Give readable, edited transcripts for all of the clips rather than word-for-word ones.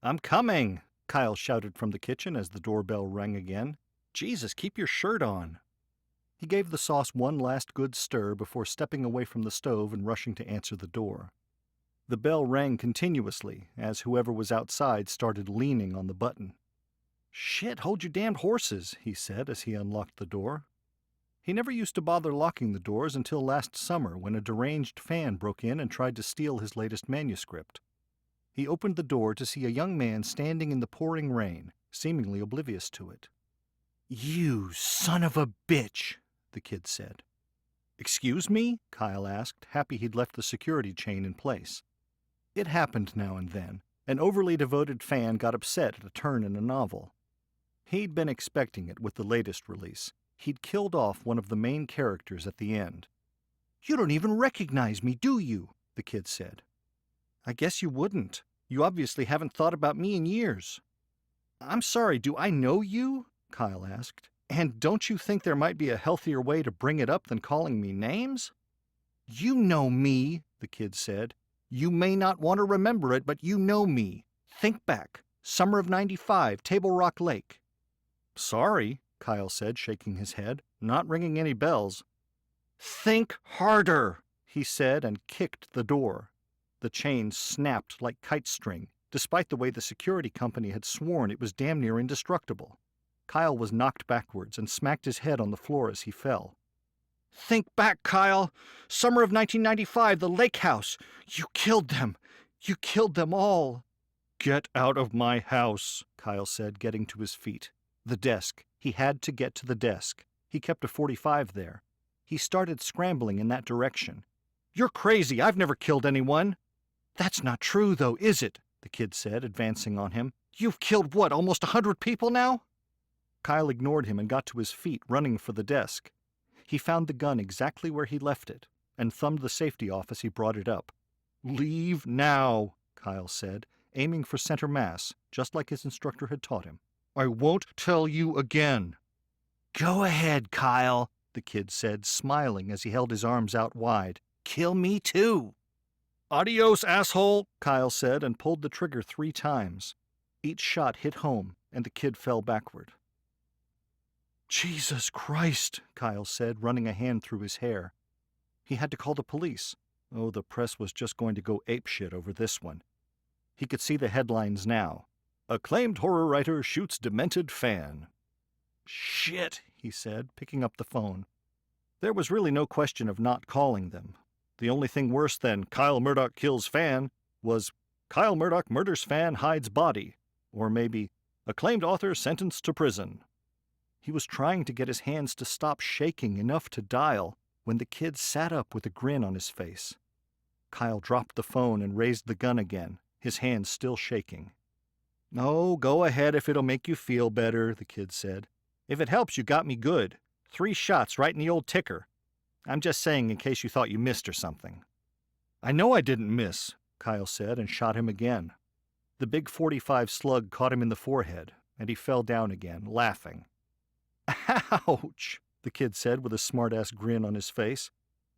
"I'm coming!" Kyle shouted from the kitchen as the doorbell rang again. "Jesus, keep your shirt on!" He gave the sauce one last good stir before stepping away from the stove and rushing to answer the door. The bell rang continuously as whoever was outside started leaning on the button. "Shit, hold your damned horses," he said as he unlocked the door. He never used to bother locking the doors until last summer when a deranged fan broke in and tried to steal his latest manuscript. He opened the door to see a young man standing in the pouring rain, seemingly oblivious to it. "You son of a bitch," the kid said. "Excuse me?" Kyle asked, happy he'd left the security chain in place. It happened now and then. An overly devoted fan got upset at a turn in a novel. He'd been expecting it with the latest release. He'd killed off one of the main characters at the end. "You don't even recognize me, do you?" the kid said. "I guess you wouldn't. You obviously haven't thought about me in years." "I'm sorry, do I know you?" Kyle asked. "And don't you think there might be a healthier way to bring it up than calling me names?" "You know me," the kid said. "You may not want to remember it, but you know me. Think back. Summer of '95, Table Rock Lake." "Sorry," Kyle said, shaking his head. "Not ringing any bells." "Think harder," he said and kicked the door. The chain snapped like kite string, despite the way the security company had sworn it was damn near indestructible. Kyle was knocked backwards and smacked his head on the floor as he fell. "Think back, Kyle! Summer of 1995, the lake house! You killed them! You killed them all!" "Get out of my house," Kyle said, getting to his feet. The desk. He had to get to the desk. He kept a .45 there. He started scrambling in that direction. "You're crazy! I've never killed anyone!" "That's not true, though, is it?" the kid said, advancing on him. "You've killed what, almost 100 people now?" Kyle ignored him and got to his feet, running for the desk. He found the gun exactly where he left it, and thumbed the safety off as he brought it up. "Leave now," Kyle said, aiming for center mass, just like his instructor had taught him. "I won't tell you again." "Go ahead, Kyle," the kid said, smiling as he held his arms out wide. "Kill me too." "Adios, asshole," Kyle said, and pulled the trigger 3 times. Each shot hit home, and the kid fell backward. "Jesus Christ," Kyle said, running a hand through his hair. He had to call the police. Oh, the press was just going to go apeshit over this one. He could see the headlines now. "Acclaimed horror writer shoots demented fan." "Shit," he said, picking up the phone. There was really no question of not calling them. The only thing worse than "Kyle Murdoch kills fan" was "Kyle Murdoch murders fan, hides body," or maybe "Acclaimed author sentenced to prison." He was trying to get his hands to stop shaking enough to dial when the kid sat up with a grin on his face. Kyle dropped the phone and raised the gun again, his hands still shaking. "Oh, go ahead if it'll make you feel better," the kid said. "If it helps, you got me good. 3 shots right in the old ticker. I'm just saying in case you thought you missed or something." "I know I didn't miss," Kyle said and shot him again. The big .45 slug caught him in the forehead, and he fell down again, laughing. "Ouch," the kid said with a smart-ass grin on his face.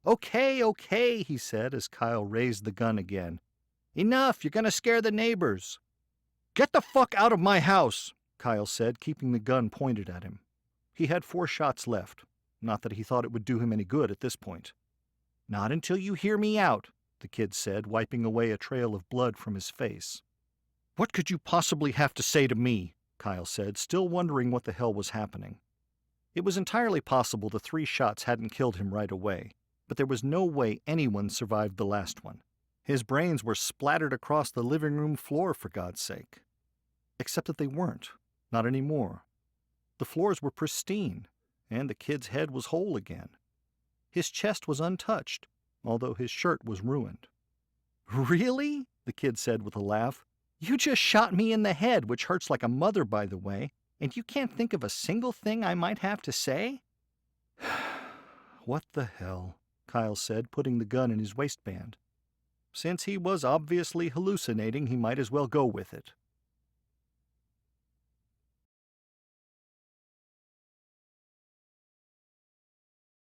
Okay, he said as Kyle raised the gun again. "Enough, you're gonna scare the neighbors." "Get the fuck out of my house," Kyle said, keeping the gun pointed at him. He had 4 shots left, not that he thought it would do him any good at this point. "Not until you hear me out," the kid said, wiping away a trail of blood from his face. "What could you possibly have to say to me?" Kyle said, still wondering what the hell was happening. It was entirely possible the 3 shots hadn't killed him right away, but there was no way anyone survived the last one. His brains were splattered across the living room floor, for God's sake. Except that they weren't. Not anymore. The floors were pristine, and the kid's head was whole again. His chest was untouched, although his shirt was ruined. "Really?" the kid said with a laugh. "You just shot me in the head, which hurts like a mother, by the way, and you can't think of a single thing I might have to say?" "What the hell," Kyle said, putting the gun in his waistband. Since he was obviously hallucinating, he might as well go with it.